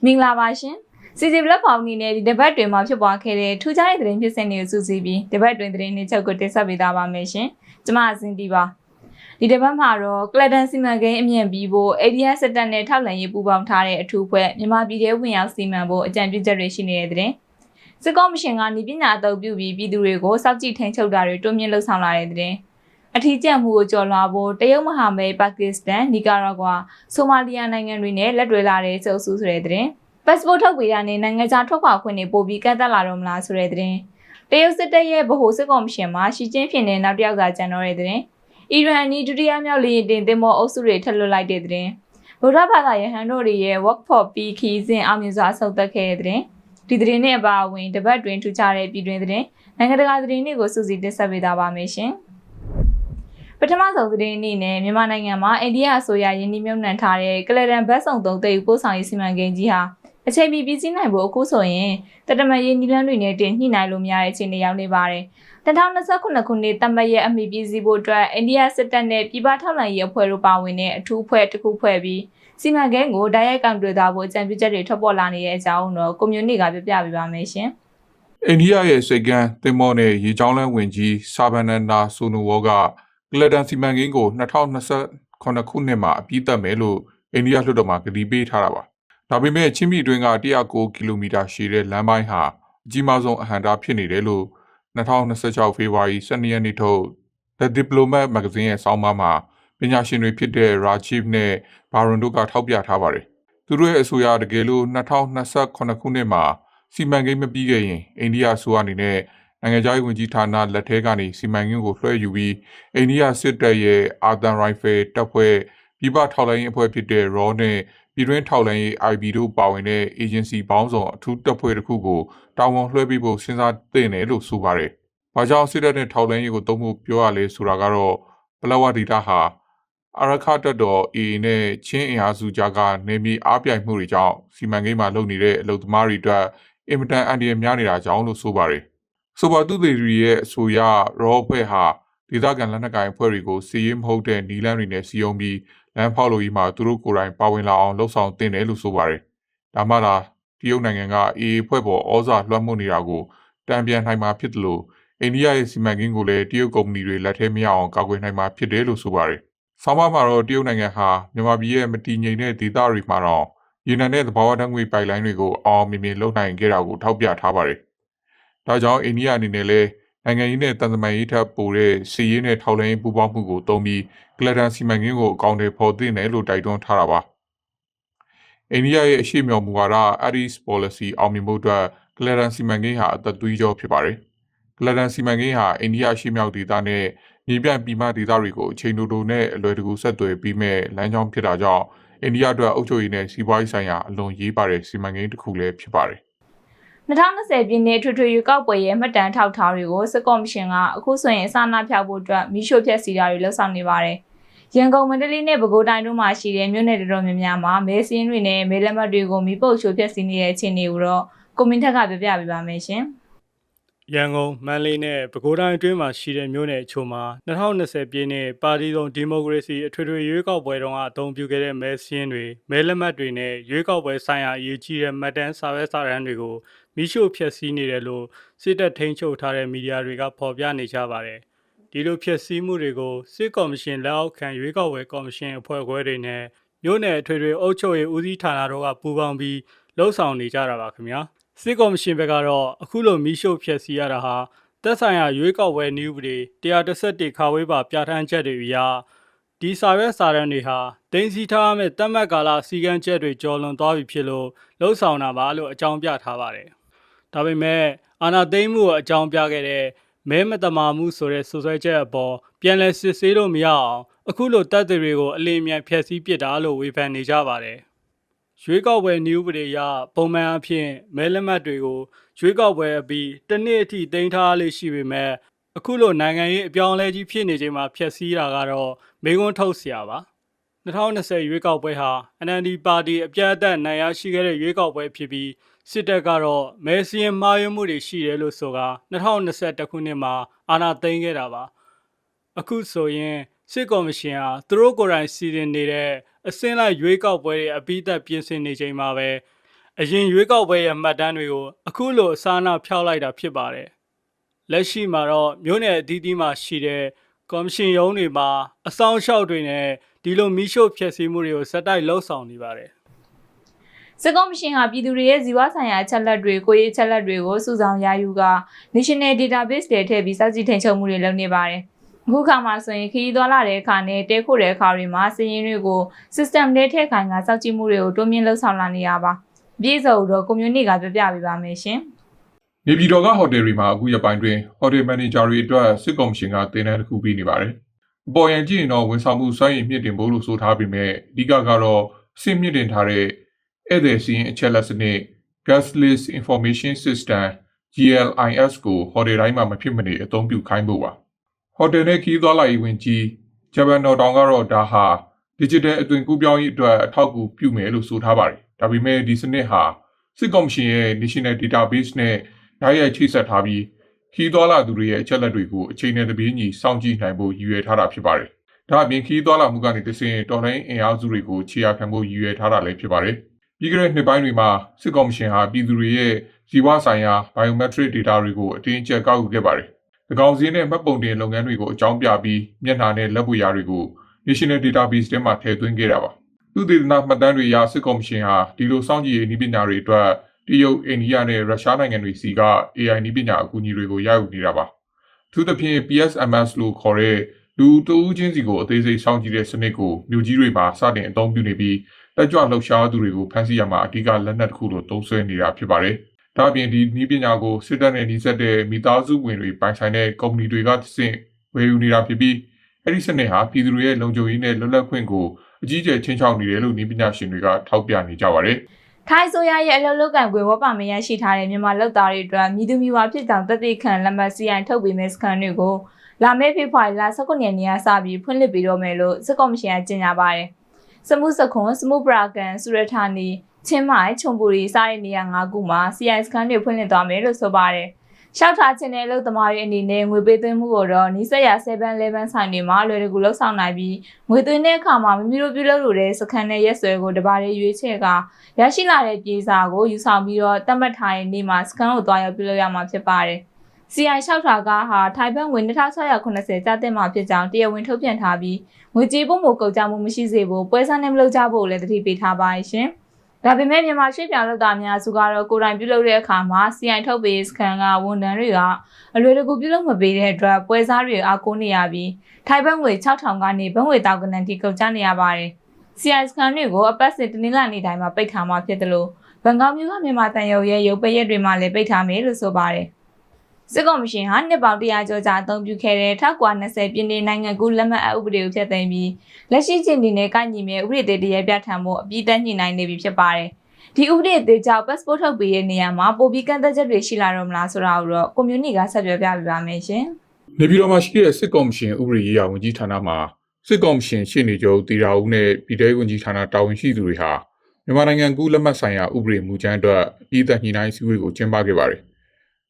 မင်္ဂလာပါရှင်စီစီဘလက်ဖောင်အနေနဲ့ဒီတပတ်တွင်မှာဖြစ်ပွားခဲ့တဲ့ထူးခြားတဲ့သတင်းဖြစ်စဉ်တွေကိုစုစည်းပြီးတပတ်တွင်သတင်းတွေချုပ်ကိုတင်ဆက်ပေးသားပါမယ်ရှင်ကျွန်မအစင်းတီပါဒီတပတ်မှာတော့ကလဒန်စီမံကိန်းအမြင့်ပြီးဖို့ ADS စက်တက်နဲ့ထောက်လှမ်းရေးပူးပေါင်းထားတဲ့အထူးဖွဲ့မြန်မာပြည်ထဲဝင်ရောက်စီမံဖို့အကြံပြုချက်တွေရှိနေတဲ့သတင်းစစ်ကော်မရှင်ကဤပညာအသုံးပြုပြီးပြည်သူတွေကိုစောင့်ကြည့်ထိန်းချုပ်တာတွေတွန်းမြင့်လှုပ်ဆောင်လာတဲ့သတင်းအထီးကျန်မှုကိုကျော်လွှားဖို့တရုတ်မဟာမိတ်ပါကစ္စတန်နီကာရာဂွာဆိုမာလီယာနိုင်ငံတွေနဲ့လက်တွဲလာတဲ့စုပ်စုဆိုတဲ့သတင်းpassport ထုတ်ပေးတာနဲ့နိုင်ငံခြားထွက်ခွာခွင့်တွေပို့ပြီးကန့်သတ်လာတော့မလားဆိုတဲ့သတင်းတရုတ်စစ်တပ်ရဲ့ဗဟိုစစ်ကော်မရှင်မှာရှီကျင်းဖြစ်နေနောက်တစ်ယောက်ကကျန်တော့တဲ့သတင်းအီရန်နီဒုတိယမြောက်လေယာဉ်တင်သင်္ဘောအုပ်စုတွေထပ်လွှတ်လိုက်တဲ့သတင်းဗုဒ္ဓဘာသာယဟန်တို့ရဲ့ work for peace ခီးစဉ်အောင်မြင်စွာဆုတ်သက်ခဲ့တဲ့သတင်းဒီသတင်းနဲ့အပါအဝင်တပတ်တွင်ထူးခြားတဲ့ပြည်တွင်းသတင်းနိုင်ငံတကာသတင်းတွေကိုစုစည်းတင်ဆက်ပေးသားပါမယ်ရှင်ပထမဆုံးသတင်းအနေနဲ့မြန်မာနိုင်ငံမှာအိန္ဒိယအစိုးရယင်းနှိမ့်မြုပ်နှံထားတဲ့ကလဒန်ဘတ်ဆောင်သုံးသိပ်ပို့ဆောင်ရေးစီမံကိန်းကြီးဟာအချိန်ပြီးပြီးစီးနိုင်ဖို့အခုဆိုရင်တတမရေးနီလန်းတွေနဲ့တင်ညှိနှိုင်းလို့မရတဲ့အခြေအနေရောက်နေပါတယ်။2029ခုနှစ်တမရဲ့အမိပြည်စည်းဖို့အတွက်အိန္ဒိယစစ်တပ်နဲ့ပြည်ပထောက်လှမ်းရေးအဖွဲ့တို့ပါဝင်တဲ့အထူးအဖွဲ့တစ်ခုဖွဲ့ပြီးစီမံကိန်းကိုတိုက်ရိုက်ကောင်တွေ့သွားဖို့အကြံပြုချက်တွေထွက်ပေါ်လာနေတဲ့အကြောင်းတော့ကွန်မြူနတီကပြပြပေးပါမယ်ရှင်။အိန္ဒိယရဲ့စိတ်ကန်းသင်္ဘောနဲ့ရေကြောင်းလမ်းဝင်ကြီးဆာဗန်နန္ဒာဆိုနိုဝေါကကလဒန်စီမံကိန်းကို2029ခုနှစ်မှာအပြီးသတ်မယ်လို့အိန္ဒိယလွှတ်တော်မှာကတိပေးထားတာပါ။ဒါပေမဲ့ချင်းပြည်တွင်းက109ကီလိုမီတာရှည်တဲ့လမ်းပိုင်းဟာအကြီးမားဆုံးအဟန့်အတားဖြစ်နေတယ်လို့2026ဖေဖော်ဝါရီ12ရက်နေ့ထုတ် The Diplomat မဂ္ဂဇင်းရဲ့ဆောင်းပါးမှာပညာရှင်တွေဖြစ်တဲ့ Rajiv နဲ့ဘာရွန်တို့ကထောက်ပြထားပါတယ်။သူတို့ရဲ့အဆိုအရတကယ်လို့2028ခုနှစ်မှာစီမံကိန်းမပြီးခဲ့ရင်အိန္ဒိယအစိုးရအနေနဲ့နိုင်ငံခြားရေးဝန်ကြီးဌာနလက်ထဲကနေစီမံကိန်းကိုလွှဲယူပြီးအိန္ဒိယစစ်တပ်ရဲ့အာသန်ရိုင်ဖယ်တပ်ဖွဲ့ပြည်ပထောက်လှမ်းရေးအဖွဲ့ဖြစ်တဲ့ RAW နဲ့ပြည်တွင်းထောက်လှမ်းရေး IB တို့ပါဝင်တဲ့ agency ပေါင်းစုံအထူးတပ်ဖွဲ့တစ်ခုကိုတာဝန်လွှဲပေးဖို့စဉ်းစားသင့်တယ်လို့ဆိုပါတယ်။ဘာကြောင့်စစ်တပ်နဲ့ထောက်လှမ်းရေးကိုသုံးဖို့ပြောရလဲဆိုတာကတော့ပလောဝဒေတာဟာအာရခတပ်တော် AA နဲ့ချင်းအင်အားစုကြားကနေမြေအားပြိုင်မှုတွေကြောင့်စီမံကိန်းမှာလုပ်နေတဲ့အလုပ်သမားတွေအတွက်အင်မတန်အန္တရာယ်များနေတာကြောင့်လို့ဆိုပါတယ်။ဆိုပါသူတွေရဲ့အဆိုအရရောအဖွဲ့ဟာဒေသခံလက်နက်ကိုင်အဖွဲ့တွေကိုစီးရင်မဟုတ်တဲ့နီလန်းတွေနဲ့စီယုံပြီးလမ်းဖောက်လို့ဤမှာသူတို့ကိုယ်တိုင်ပါဝင်လာအောင်လှုံ့ဆော်တင်တယ်လို့ဆိုပါတယ်။ဒါမှသာတရုတ်နိုင်ငံက AA အဖွဲ့ပေါ်ဩဇာလွှမ်းမိုးနေတာကိုတံပြန်နိုင်မှာဖြစ်တယ်လို့အိန္ဒိယရဲ့စီမံကိန်းကိုလည်းတရုတ်ကုမ္ပဏီတွေလက်ထဲမရအောင်ကာကွယ်နိုင်မှာဖြစ်တယ်လို့ဆိုပါတယ်။ဆောင်းပါးမှာတော့တရုတ်နိုင်ငံဟာမြန်မာပြည်ရဲ့မတည်ငြိမ်တဲ့ဒေသတွေမှာတော့ရေနံနဲ့သဘာဝဓာတ်ငွေပိုက်လိုင်းတွေကိုအောင်မြင်မြင်လုပ်နိုင်ခဲ့တာကိုထောက်ပြထားပါတယ်။ဒါကြောင့်အိန္ဒိယအနေနဲ့လည်းနိုင်ငံရေးနဲ့တန်တမာရေးထပ်ပိုတဲ့စီးရေးနဲ့ထောက်လှမ်းရေးပူးပေါင်းမှုကိုတုံးပြီးကလဒန်စီမံကိန်းကိုအကောင့်တွေဖော်သင့်တယ်လို့တိုက်တွန်းထားတာပါ။အိန္ဒိယရဲ့အရှိမြောက်မူဝါဒ Aris Policy အောင်မြင်ဖို့အတွက်ကလဒန်စီမံကိန်းဟာအသက်သွေးကြောဖြစ်ပါတယ်။ကလဒန်စီမံကိန်းဟာအိန္ဒိယအရှိမြောက်ဒေသနဲ့မြေပြန့်ပြည်မဒေသတွေကိုအချိန်တိုနဲ့အလွယ်တကူဆက်သွယ်ပြီးမဲ့လမ်းကြောင်းဖြစ်တာကြောင့်အိန္ဒိယအတွက်အုပ်ချုပ်ရေးနဲ့စီးပွားရေးဆိုင်ရာအလွန်ရေးပါတဲ့စီမံကိန်းတစ်ခုလည်းဖြစ်ပါတယ်2020ပြည့်နှစ်ထွေထွေရွေးကောက်ပွဲရဲ့မှတ်တမ်းထောက်ထားတွေကိုစစ်ကော်မရှင်ကအခုဆိုရင်အစနာဖြောက်ဖို့အတွက်မိရှို့ဖျက်ဆီးတာတွေလှုပ်ဆောင်နေပါတယ်။ရန်ကုန်မန္တလေးနဲ့ပဲခူးတိုင်းတို့မှာရှိတဲ့မြို့နယ်တော်တော်များများမှာမဲစင်းတွေနဲ့မဲလက်မှတ်တွေကိုမိပုတ်ချိုးဖျက်ဆီးနေတဲ့အခြေအနေကိုတော့ကွန်မန့်ထက်ကပြပြပေးပါမယ်ရှင်။ရန်ကုန်မန္တလေးနဲ့ပဲခူးတိုင်းအတွင်းမှာရှိတဲ့မြို့နယ်အချို့မှာ2020ပြည့်နှစ်ပါတီစုံဒီမိုကရေစီအထွေထွေရွေးကောက်ပွဲတုန်းကအသုံးပြုခဲ့တဲ့မဲစင်းတွေမဲလက်မှတ်တွေနဲ့ရွေးကောက်ပွဲဆိုင်ရာအရေးကြီးတဲ့မှတ်တမ်းစာရွက်စာတမ်းတွေကိုမိရှို့ဖျက်ဆီးနေတယ်လို့စစ်တပ်ထိန်းချုပ်ထားတဲ့မီဒီယာတွေကဖော်ပြနေကြပါတယ်။ဒီလိုဖျက်ဆီးမှုတွေကိုစစ်ကော်မရှင်လက်အောက်ခံရွေးကောက်ပွဲကော်မရှင်အဖွဲ့ခွဲတွေနဲ့မြို့နယ်အထွေထွေအုပ်ချုပ်ရေးဦးစီးဌာနတို့ကပူးပေါင်းပြီးလှုပ်ဆောင်နေကြတာပါခင်ဗျာ။စစ်ကော်မရှင်ဘက်ကတော့အခုလိုမိရှို့ဖျက်ဆီးရတာဟာသက်ဆိုင်ရာရွေးကောက်ပွဲနည်းဥပဒေ111ခါဝေးပါပြဋ္ဌာန်းချက်တွေအရဒီစာရွက်စာတမ်းတွေဟာတင်စီထားမဲ့တတ်မှတ်ကာလစီကံချက်တွေကျော်လွန်သွားပြီဖြစ်လို့လှုပ်ဆောင်တာပါလို့အကြောင်းပြထားပါတယ်။ဒါပေမဲ့အာဏာသိမ်းမှုကိုအကြောင်းပြခဲ့တဲ့မဲမတမာမှုဆိုတဲ့ဆိုဆွဲချက်အပေါ်ပြန်လည်စစ်ဆေးလို့မရအောင်အခုလိုတပ်တွေကိုအလင်းမြန်ဖျက်ဆီးပစ်တာလို့ဝေဖန်နေကြပါတယ်။ရွေးကောက်ပွဲနည်းဥပဒေအရပုံမှန်အဖြစ်မဲလက်မှတ်တွေကိုရွေးကောက်ပွဲအပြီးတစ်နှစ်အထိတင်ထားလေးရှိပေမဲ့အခုလိုနိုင်ငံရေးအပြောင်းအလဲကြီးဖြစ်နေချိန်မှာဖျက်ဆီးတာကတော့မေးခွန်းထုတ်စရာပါ2020ရွေးကောက်ပွဲဟာ NLD ပါတီအပြတ်အသတ်နိုင်ရရှိခဲ့တဲ့ရွေးကောက်ပွဲဖြစ်ပြီးစစ်တပ်ကတော့မဲစင်းမှားယွင်းမှုတွေရှိတယ်လို့ဆိုက2021ခုနှစ်မှာအာဏာသိမ်းခဲ့တာပါအခုဆိုရင်စစ်ကော်မရှင်ဟာသူတို့ကိုယ်တိုင်စီစဉ်နေတဲ့အစင်းလိုက်ရွေးကောက်ပွဲတွေအပြီးသက်ပြင်ဆင်နေချိန်မှာပဲ အရင်ရွေးကောက်ပွဲရဲ့မှတ်တမ်းတွေကိုအခုလိုအစားအစာဖျောက်လိုက်တာဖြစ်ပါတယ်လက်ရှိမှာတော့မြို့နယ်အသီးသီးမှာရှိတဲ့ကော်မရှင်ရုံးတွေမှာအဆောင်အရှောက်တွေနဲ့ဒီလိုမီးရှို့ဖျက်ဆီးမှုတွေကိုစက်တိုက်လှုပ်ဆောင်နေပါတယ် စစ်ကော်မရှင်ဟာပြည်သူတွေရဲ့ဇီဝဆိုင်ရာအချက်လက်တွေကိုရေးအချက်လက်တွေကိုစုဆောင်းရယူက National Database တွေထည့်ပြီးစောင့်ကြည့်ထိန်းချုပ်မှုတွေလုပ်နေပါတယ်။အခုခါမှာဆိုရင်ခရီးသွားလာတဲ့အခါနဲ့တဲခိုတဲ့အခါတွေမှာစည်ရင်းတွေကို system ထဲထည့်ခိုင်းကစောင့်ကြည့်မှုတွေကိုတိုးမြင့်လှုပ်ဆောင်လာနေရပါ။ပြည်စုံတော့ community ကပြပြပေးပါမယ်ရှင်။ နေပြည်တော်ကဟိုတယ်တွေမှာအခုရက်ပိုင်းတွင်ဟိုတယ်မန်နေဂျာတွေအတွက်စစ်ကော်မရှင်ကတင်တဲ့တစ်ခုပေးနေပါတယ်။အပေါ်ရန်ကြည့်ရင်တော့ဝန်ဆောင်မှုစွမ်းရည်မြင့်တင်ဖို့လို့ဆိုထားပေမဲ့အဓိကကတော့အဆင့်မြင့်တင်ထားတဲ့ဧည့်သည်စီးရင်အချက်လက်စနစ် Guest List Information System GLIS ကိုဟိုတယ်တိုင်းမှာမဖြစ်မနေအသုံးပြုခိုင်းဖို့ပါ။ဟိုတယ်နဲ့ခီးသွားလာရေးဝန်ကြီးဂျပန်တော်တောင်ကတော့ဒါဟာ digital အသွင်ကူးပြောင်းရေးအတွက်အထောက်အကူပြုမယ်လို့ဆိုထားပါတယ်။ဒါပေမဲ့ဒီစနစ်ဟာစစ်ကော်မရှင်ရဲ့ National Database နဲ့ဓာတ်ရိုက်ချိတ်ဆက်ထားပြီးခီးသွားလာသူတွေရဲ့အချက်လက်တွေကိုအချိန်နဲ့တပြေးညီစောင့်ကြည့်နိုင်ဖို့ရည်ရွယ်ထားတာဖြစ်ပါတယ်။ဒါအပြင်ခီးသွားလာမှုကနေတဆင့်တော်လိုင်းအင်အားစုတွေကိုခြေရာခံဖို့ရည်ရွယ်ထားတာလည်းဖြစ်ပါတယ်။ပြီးခဲ့တဲ့နှစ်ပိုင်းတွေမှာစစ်ကော်မရှင်ဟာပြည်သူတွေရဲ့ဇီဝဆိုင်ရာ biometric data တွေကိုအတင်းအကျပ်ကောက်ယူခဲ့ပါတယ်။၎င်းစည်းနဲ့မှတ်ပုံတင်လုပ်ငန်းတွေကိုအကြောင်းပြပြီးမျက်နှာနဲ့လက်ပွေရာတွေကို National Database ထဲမှာထည့်သွင်းခဲ့တာပါ။သူတည်တနာမှတ်တမ်းတွေအရစစ်ကော်မရှင်ဟာဒီလိုစောင့်ကြည့်ရေးနည်းပညာတွေအတွက်တရုတ်အိန္ဒိယနဲ့ရုရှားနိုင်ငံတွေစီက AI နည်းပညာအကူအညီတွေကိုရယူနေတာပါ။သူသဖြင့် PSMS လို့ခေါ်တဲ့လူတဦးချင်းစီကိုအသေးစိတ်စောင့်ကြည့်တဲ့စနစ်ကိုမြို့ကြီးတွေမှာစတင်အသုံးပြုနေပြီးတက်ကြွလှုပ်ရှားသူတွေကိုဖမ်းဆီးရမှာအဓိကလက်နက်တစ်ခုလိုသုံးစွဲနေတာဖြစ်ပါတယ်။ဒါ့အပြင်ဒီနည်းပညာကိုစစ်တပ်နဲ့နှိစက်တဲ့မိသားစုဝင်တွေပိုင်ဆိုင်တဲ့ကုမ္ပဏီတွေကသင့်ဝယ်ယူနေတာဖြစ်ပြီးအဲ့ဒီစနစ်ဟာပြည်သူတွေရဲ့လုံခြုံရေးနဲ့လွတ်လပ်ခွင့်ကိုအကြီးအကျယ်ချင်းချောက်နေတယ်လို့နည်းပညာရှင်တွေကထောက်ပြနေကြပါတယ်။ ထိုင်းဆိုရရဲ့အလုပ်လုပ်ကံခွင့်ဝတ်ပါမရရှိထားတဲ့မြန်မာလုပ်သားတွေအတွက်မြည်သူမြည်ဝါဖြစ်ကြောင်တက်သိခံလက်မှတ် CI ထုတ်ပေးမဲ့စကန်တွေကိုလာမယ့်ဖေဖော်ဝါရီလ19ရက်နေ့ကစပြီးဖွင့်လှစ်ပေးတော့မယ်လို့စစ်ကော်မရှင်ကကြေညာပါတယ်။စမှုစခွန်စမှုပရာကန်စုရထာနီချင်းမိုင်ချုံပူရီစတဲ့နေရာ၅ခုမှာ CI စကန်တွေဖွင့်လှစ်သွားမယ်လို့ဆိုပါတယ်။ရှောက်ထားခြင်းတဲ့အလုပ်သမားတွေအနေနဲ့ငွေပေးသွင်းမှုကိုတော့နီးစပ်ရာ7-11ဆိုင်တွေမှာလွယ်တကူလှုပ်ဆောင်နိုင်ပြီးငွေသွင်းတဲ့အခါမှာမိမိတို့ပြုလုပ်လိုတဲ့စကန်နဲ့ရက်စွဲကိုတပါးလေးရွေးချယ်ကရရှိလာတဲ့ပြေးစာကိုယူဆောင်ပြီးတော့တတ်မှတ်ထားတဲ့နေ့မှာစကန်ကိုတွားရောက်ပြုလုပ်ရမှာဖြစ်ပါတယ်။ CI လျှောက်ထားကားဟာထိုင်ဘတ်ငွေ2690ကျတဲ့မှာဖြစ်ကြောင်းတရားဝင်ထုတ်ပြန်ထားပြီးငွေကြေးပုံမှုကုန်ကြမှုမရှိစေဖို့ပွဲစားနဲ့မလုပ်ကြဖို့လည်းတတိပေးထားပါရှင်။ဒါပေမဲ့မြန်မာရွှေ့ပြောင်းလုပ်သားများစုကတော့ကိုယ်တိုင်ပြုလုပ်တဲ့အခါမှာ CI ထုတ်ပေးစကန်ကဝန်ထမ်းတွေကအလွယ်တကူပြုလုပ်မပေးတဲ့အတွက်ပွဲစားတွေအားကိုးနေရပြီးထိုင်ဘတ်ငွေ6000ကနေဘတ်ငွေတောင်ကနန်တီကုန်ကြနေရပါတယ်။ CI စကန်တွေကိုအပတ်စဉ်တနင်္လာနေ့တိုင်းမှာပိတ်ထားမှာဖြစ်တယ်လို့ဘန်ကောက်မြို့ကမြန်မာတန်ရုံရဲ့ရုပ်ပိတ်ရက်တွေမှာလည်းပိတ်ထားမယ်လို့ဆိုပါတယ်။စစ်ကော်မရှင်ဟာနှစ်ပေါင်း100ကျော်ကြာအသုံးပြုခဲ့တဲ့1920ပြည်နယ်နိုင်ငံကူးလက်မှတ်အဥပဒေကိုဖျက်သိမ်းပြီးလက်ရှိချင်းဒီနဲ့ကိုက်ညီမဲ့ဥပဒေတရပြဋ္ဌာန်းမှုအပြည့်တက်ညှိနှိုင်းနေပြီဖြစ်ပါတယ်။ဒီဥပဒေအသေးကြောင့် passport ထုတ်ပေးတဲ့နေရာမှာပိုပြီးကန့်သတ်ချက်တွေရှိလာတော့မလားဆိုတာကိုတော့ community ကဆက်ပြောပြပေးပါမယ်ရှင်။နေပြည်တော်မှာရှိတဲ့စစ်ကော်မရှင်ဥပဒေရေးရာဝန်ကြီးဌာနမှာစစ်ကော်မရှင်ရှေ့နေချုပ်တီရာဦးနဲ့ပြည်ထောင်ဝန်ကြီးဌာနတာဝန်ရှိသူတွေဟာမြန်မာနိုင်ငံကူးလက်မှတ်ဆိုင်ရာဥပဒေမူကြမ်းအတွက်အပြည့်တက်ညှိနှိုင်းစည်းဝေးကိုကျင်းပခဲ့ပါတယ်။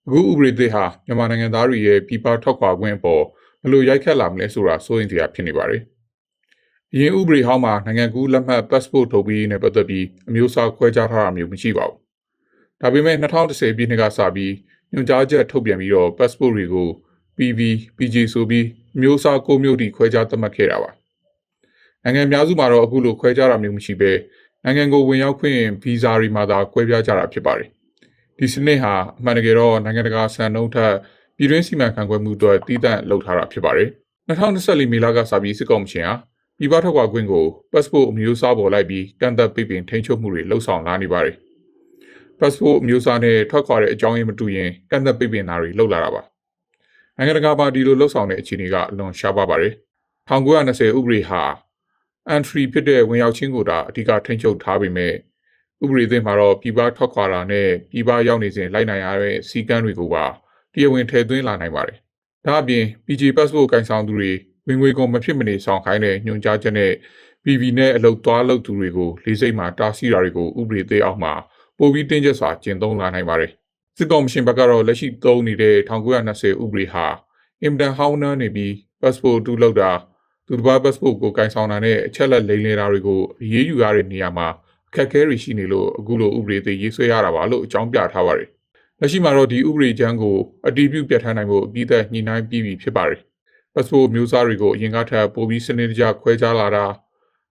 အခုဥပဒေသစ်ဟာမြန်မာနိုင်ငံသားတွေရဲ့ပြည်ပထွက်ခွာခွင့်အပေါ်ဘယ်လိုရိုက်ခတ်လာမလဲဆိုတာစိုးရိမ်စရာဖြစ်နေပါတယ်။အရင်ဥပဒေဟောင်းမှာနိုင်ငံကူးလက်မှတ် passport ထုတ်ပေးရေးနဲ့ပတ်သက်ပြီးအမျိုးအစားခွဲခြားထားတာမျိုးမရှိပါဘူး။ဒါပေမဲ့2010ပြည့်နှစ်ကစပြီးညွှန်ကြားချက်ထုတ်ပြန်ပြီးတော့ passport တွေကို PV, PG ဆိုပြီးအမျိုးအစား6မျိုးထိခွဲခြားသတ်မှတ်ခဲ့တာပါ။နိုင်ငံအများစုမှာတော့အခုလိုခွဲခြားတာမျိုးမရှိဘဲနိုင်ငံကိုဝင်ရောက်ခွင့်ဗီဇာတွေမှာသာခွဲခြားကြတာဖြစ်ပါတယ်။ဒီစနစ်ဟာအမှန်တကယ်တော့နိုင်ငံတကာစံနှုန်းထက်ပြည်တွင်းစီမံခန့်ခွဲမှုအတွက်တည်တံ့လုပ်ထားတာဖြစ်ပါတယ်။2024မေလကစပြီးစစ်ကော်မရှင်ဟာပြည်ပထွက်ခွာခွင့်ကို passport အမျိုးအစားပေါ်လိုက်ပြီးကန့်သတ်ပိတ်ပင်ထိန်းချုပ်မှုတွေလှုပ်ဆောင်လာနေပါတယ်။ passport အမျိုးအစားနဲ့ထွက်ခွာတဲ့အကြောင်းရင်းမတူရင်ကန့်သတ်ပိတ်ပင်တာတွေလှုပ်လာတာပါ။နိုင်ငံတကာမှာဒီလိုလှုပ်ဆောင်တဲ့အခြေအနေကအလွန်ရှားပါပါတယ်။1920ဥပဒေဟာ entry ဖြစ်တဲ့ဝင်ရောက်ခြင်းကိုသာအဓိကထိန်းချုပ်ထားပေမဲ့ဥပဒေသစ်မှာတော့ပြည်ပထွက်ခွာတာနဲ့ပြည်ပရောက်နေစဉ်လိုက်နိုင်ရတဲ့စီကံတွေကိုပါတရားဝင်ထည့်သွင်းလာနိုင်ပါတယ်။ဒါအပြင် PG passport ကိုင်ဆောင်သူတွေဝင်ငွေကုန်မဖြစ်မနေဆောင်ခိုင်းတဲ့ညွှန်ကြားချက်နဲ့ PV နဲ့အလုပ်သွားလုပ်သူတွေကိုလေးစိတ်မှာတားဆီးတာတွေကိုဥပဒေသစ်အောက်မှာပိုပြီးတင်းကျပ်စွာကျင့်သုံးလာနိုင်ပါတယ်။စစ်ကော်မရှင်ဘက်ကတော့လက်ရှိသုံးနေတဲ့1920ဥပဒေဟာအင်မတန်ဟောင်းနှမ်းနေပြီး passport တူလောက်တာသူတစ်ပါး passport ကိုကင်ဆောင်တာနဲ့အချက်လက်လိမ်လည်တာတွေကိုအရေးယူရတဲ့နေရာမှာ အခက်အခဲတွေရှိနေလို့အခုလိုဥပဒေတွေရေးဆွဲရတာပါလို့အကြောင်းပြထားပါတယ်။လက်ရှိမှာတော့ဒီဥပဒေကြမ်းကိုအတည်ပြုပြဋ္ဌာန်းနိုင်ဖို့အပြီးသက်ညှိနှိုင်းပြီးပြီဖြစ်ပါတယ်။ passport မျိုးစားတွေကိုအရင်ကထပ်ပိုပြီးစနစ်တကျခွဲခြားလာတ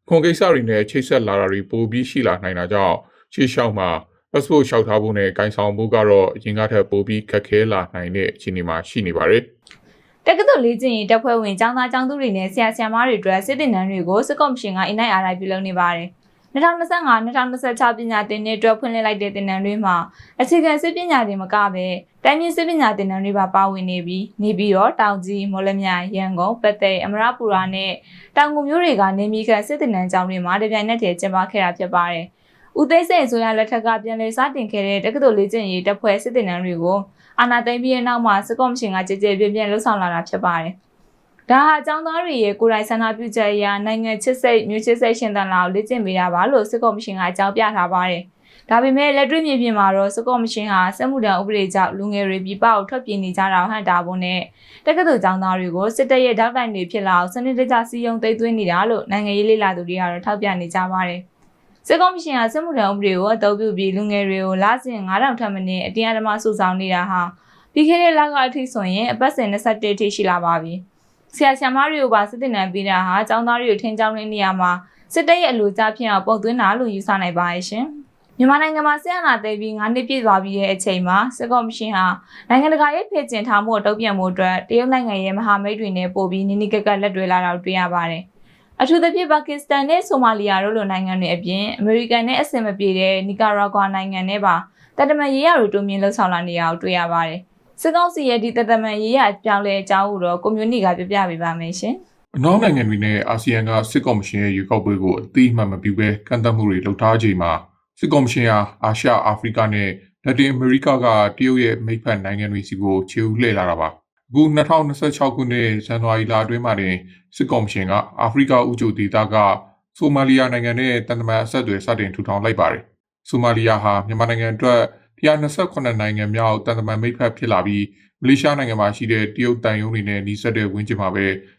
ာခွန်ကိစ္စတွေနဲ့ချိတ်ဆက်လာတာတွေပိုပြီးရှိလာနိုင်တာကြောင့်ရှေ့လျှောက်မှာ passport လျှောက်ထားဖို့နဲ့ဂိုင်ဆောင်ဖို့ကတော့အရင်ကထပ်ပိုပြီးခက်ခဲလာနိုင်တဲ့အခြေအနေမှာရှိနေပါတယ်။ တက္ကသိုလ်လေ့ကျင့်ရေးတပ်ဖွဲ့ဝင်ကျောင်းသားကျောင်းသူတွေနဲ့ဆရာဆရာမတွေအတွက်စစ်တင်တန်းတွေကိုစစ်ကော်မရှင်က NIRI ပြုလုပ်နေပါတယ်။2025-2026 ပညာသင်နှစ်အတွက်ဖွင့်လှစ်လိုက်တဲ့သင်တန်းတွေမှာအခြေခံစစ်ပညာတွေမကဘဲတိုင်းပြည်စစ်ပညာသင်တန်းတွေပါဝင်နေပြီးနေပြည်တော်တောင်ကြီးမော်လမြိုင်ရန်ကုန်ပတ်သိမ်အမရပူရာနဲ့တောင်ငူမြို့တွေကနေမြေခံစစ်တင်တန်းကျောင်းတွေမှာတပြိုင်နက်တည်းကျင်းပခဲ့တာဖြစ်ပါတယ်။ဦးသိန်းစိန်အစိုးရလက်ထက်ကပြန်လည်စတင်ခဲ့တဲ့တက္ကသိုလ်လေ့ကျင့်ရေးတပ်ဖွဲ့စစ်တင်တန်းတွေကိုအာဏာသိမ်းပြီးတဲ့နောက်မှာစစ်ကော်မရှင်ကကြည်ကြဲပြင်းပြင်းလှုပ်ဆောင်လာတာဖြစ်ပါတယ်။ဒါဟာအကြောင်းသားတွေရဲ့ကိုယ်တိုင်ဆန္ဒပြုချက်အရနိုင်ငံချစ်စိတ်မျိုးချစ်စိတ်ရှင်သန်လာကိုလေ့ကျင့်ပေးတာပါလို့စစ်ကော်မရှင်ကအကြောင်းပြထားပါတယ်။ဒါပေမဲ့လက်တွေ့မြေပြင်မှာတော့စစ်ကော်မရှင်ဟာစစ်မှုထမ်းဥပဒေကြောင့်လူငယ်တွေပြည်ပကိုထွက်ပြေးနေကြတာဟန်တာဖို့နဲ့တက္ကသိုလ်ကျောင်းသားတွေကိုစစ်တပ်ရဲ့ထောက်တိုင်တွေဖြစ်လာအောင်စနစ်တကျစီယုံသိမ်းသွင်းနေတာလို့နိုင်ငံရေးလေ့လာသူတွေကတော့ထောက်ပြနေကြပါတယ်။စစ်ကော်မရှင်ဟာစစ်မှုထမ်းဥပဒေကိုအသုံးပြုပြီးလူငယ်တွေကိုလစဉ်9000ထပ်မံနဲ့အတင်းအဓမ္မစုဆောင်းနေတာဟာပြီးခဲ့တဲ့လကအထိဆိုရင်အပတ်စဉ်21ထိရှိလာပါပြီ။ဆရာဆရာမတွေကိုပါစစ်တင်တန်းပေးတာဟာကျောင်းသားတွေကိုထင်းကျောင်းတဲ့နေရာမှာစစ်တပ်ရဲ့အလိုကျဖြစ်အောင်ပုံသွင်းတာလို့ယူဆနိုင်ပါရဲ့ရှင်။မြန်မာနိုင်ငံမှာဆရာနာသိပြီး9နှစ်ပြည့်သွားပြီးတဲ့အချိန်မှာစစ်ကော်မရှင်ဟာနိုင်ငံတကာရဲ့ဖေကျင်ထားမှုအတုံ့ပြန်မှုအတွက်တရုတ်နိုင်ငံရဲ့မဟာမိတ်တွေနဲ့ပို့ပြီးနိနိကက်ကလက်တွဲလာတာတွေ့ရပါတယ်။အထူးသဖြင့်ပါကစ္စတန်နဲ့ဆိုမာလီယာတို့လိုနိုင်ငံတွေအပြင်အမေရိကန်နဲ့အဆင်မပြေတဲ့နီကာရာဂွာနိုင်ငံနဲ့ပါတပ်တမန်ရေးရတွေတိုးမြင့်လှုပ်ဆောင်လာနေတာကိုတွေ့ရပါတယ်။စစ်ကောင်စီရဲ့ဒီတပ်တမန်ရေးရအပြောင်းလဲအကြောင်းကိုတော့ကွန်မြူနတီကပြပြပေးပါမယ်ရှင်။ အနောက်နိုင်ငံတွေနဲ့အာဆီယံကစစ်ကော်မရှင်ရဲ့ရွေးကောက်ပွဲကိုအသိအမှတ်မပြုဘဲကန့်သတ်မှုတွေလုပ်ထားချိန်မှာစစ်ကော်မရှင်ဟာအာရှအာဖရိကနဲ့လက်တင်အမေရိကကတရုတ်ရဲ့မိတ်ဖက်နိုင်ငံတွေစီကိုခြေဦးလှည့်လာတာပါအခု2026ခုနှစ်ဇန်နဝါရီလအတွင်းမှာတင်စစ်ကော်မရှင်ကအာဖရိကဥကြိုဒေသကဆိုမာလီယာနိုင်ငံနဲ့တန်တမန်အဆက်အသွယ်စတင်ထူထောင်လိုက်ပါတယ်ဆိုမာလီယာဟာမြန်မာနိုင်ငံအတွက်128နိုင်ငံမြောက်တန်တမန်မိတ်ဖက်ဖြစ်လာပြီးမလေးရှားနိုင်ငံမှာရှိတဲ့တရုတ်တန်ယုံတွေနဲ့နှိစက်တဲ့ဝင်းကျင်မှာပဲ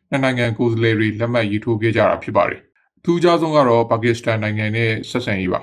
နှစ်နိုင်ငံကိုယ်စားလှယ်တွေလက်မှတ်ရေးထိုးခဲ့ကြတာဖြစ်ပါတယ်အထူးခြားဆုံးကတော့ပါကစ္စတန်နိုင်ငံနဲ့ဆက်ဆံရေးပါ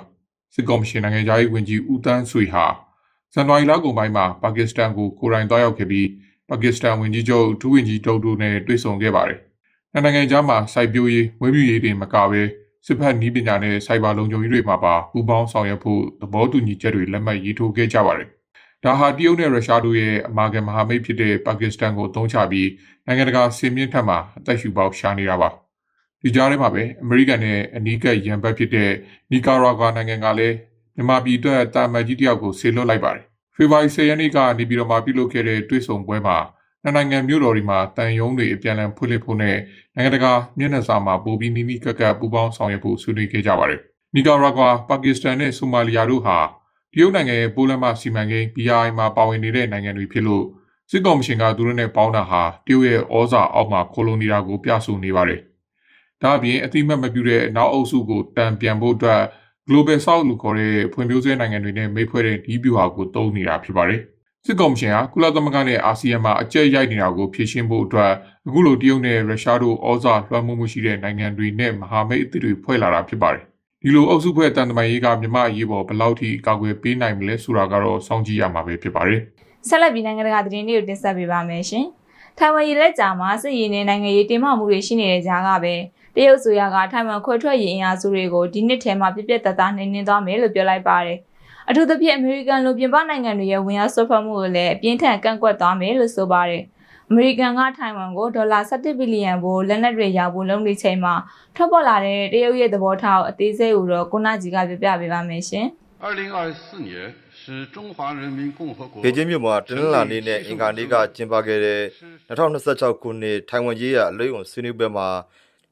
စစ်ကော်မရှင်နိုင်ငံသားရေးဝန်ကြီးဦးတန်းဆွေဟာဇန်နဝါရီလကုန်ပိုင်းမှာပါကစ္စတန်ကိုကိုယ်တိုင်သွားရောက်ခဲ့ပြီးပါကစ္စတန်ဝန်ကြီးချုပ်ဒုဝန်ကြီးတုတ်တို့နဲ့တွေ့ဆုံခဲ့ပါတယ်။နိုင်ငံခြားမှာစိုက်ပျိုးရေးမွေးမြူရေးတွေမကဘဲစစ်ဖက်နည်းပညာနဲ့စိုက်ဘာလုံခြုံရေးတွေမှာပါပူးပေါင်းဆောင်ရွက်ဖို့သဘောတူညီချက်တွေလက်မှတ်ရေးထိုးခဲ့ကြပါတယ်။ဒါဟာတရုတ်နဲ့ရုရှားတို့ရဲ့အမာခံမဟာမိတ်ဖြစ်တဲ့ပါကစ္စတန်ကိုအသုံးချပြီးနိုင်ငံတကာစင်မြင့်ထက်မှာအသက်ရှူပေါက်ရှာနေတာပါ။ဒီကြားထဲမှာပဲအမေရိကန်နဲ့အနီးကပ်ရန်ဘက်ဖြစ်တဲ့နီကာရာဂွာနိုင်ငံကလည်းမြန်မာပြည်အတွက်တာမန်ကြီးတယောက်ကိုဆေလွတ်လိုက်ပါတယ်။ဖေဖော်ဝါရီ10ရက်နေ့ကနေပြည်တော်မှာပြုလုပ်ခဲ့တဲ့တွေ့ဆုံပွဲမှာနိုင်ငံမြို့တော်တွေမှာတန်ယုံတွေအပြန်အလှန်ဖွင့်လှစ်ဖို့နဲ့နိုင်ငံတကာမျက်နှာစာမှာပိုပြီးနီးနီးကပ်ကပ်ပူးပေါင်းဆောင်ရွက်ဖို့ဆွေးနွေးခဲ့ကြပါတယ်။နီကာရာဂွာပါကစ္စတန်နဲ့ဆိုမာလီယာတို့ဟာတရုတ်နိုင်ငံရဲ့ပိုးလမ်းမစီမံကိန်း BRI မှာပါဝင်နေတဲ့နိုင်ငံတွေဖြစ်လို့စစ်ကော်မရှင်ကသူတို့နဲ့ပေါင်းတာဟာတရုတ်ရဲ့ဩဇာအောက်မှာခိုလုံနေတာကိုပြဆိုနေပါတယ်။ဒါအပြင်အတိမတ်မပြုတဲ့နောက်အုပ်စုကိုတန်ပြန်ဖို့အတွက် Global South လို့ခေါ်တဲ့ဖွံ့ဖြိုးဆဲနိုင်ငံတွေနဲ့မိတ်ဖွဲ့တဲ့ဒီဗျူဟာကိုသုံးနေတာဖြစ်ပါတယ်။စစ်ကော်မရှင်ဟာကုလသမဂ္ဂနဲ့အာဆီယံမှာအကြက်ရိုက်နေတာကိုဖြေရှင်းဖို့အတွက်အခုလိုတရုတ်နဲ့ရုရှားတို့ဩဇာလွှမ်းမိုးမှုရှိတဲ့နိုင်ငံတွေနဲ့မဟာမိတ်အသစ်တွေဖွဲ့လာတာဖြစ်ပါတယ်။ဒီလိုအုပ်စုဖွဲ့တန်တမာရေးကမြမအရေးပေါ်ဘယ်လောက်ထိကာကွယ်ပေးနိုင်မလဲဆိုတာကတော့စောင့်ကြည့်ရမှာပဲဖြစ်ပါတယ်။ဆက်လက်ပြီးနိုင်ငံတကာသတင်းတွေကိုတင်ဆက်ပေးပါမယ်ရှင်။ထိုင်ဝမ်ရေလက်ကြားမှာစစ်ရေးနဲ့နိုင်ငံရေးတင်းမာမှုတွေရှိနေတဲ့ကြားကပဲတရုတ်ဆိုရကထိုင်ဝမ်ခွဲထွက်ရေးအင်အားစုတွေကိုဒီနှစ်ထဲမှာပြပြတသားနှိမ်နင်းသွားမယ်လို့ပြောလိုက်ပါတယ်။အထူးသဖြင့်အမေရိကန်လိုပြင်ပနိုင်ငံတွေရဲ့ဝင်ရောက်ဆွတ်ဖက်မှုကိုလည်းအပြင်းထန်ကန့်ကွက်သွားမယ်လို့ဆိုပါတယ်။အမေရိကန်ကထိုင်ဝမ်ကိုဒေါ်လာ17ဘီလီယံပိုလက်နက်တွေရောက်ဖို့လုပ်နေချိန်မှာထွက်ပေါ်လာတဲ့တရုတ်ရဲ့သဘောထားအသေးစိတ်ကိုတော့ကိုနာကြီးကပြပြပေးပါမယ်ရှင်။2024年是中华人民共和国北京မြို့မှာတနင်္လာနေ့နဲ့အင်္ဂါနေ့ကကျင်းပခဲ့တဲ့2026ခုနှစ်ထိုင်ဝမ်ရေးရာအလေးအုံဆွေးနွေးပွဲမှာ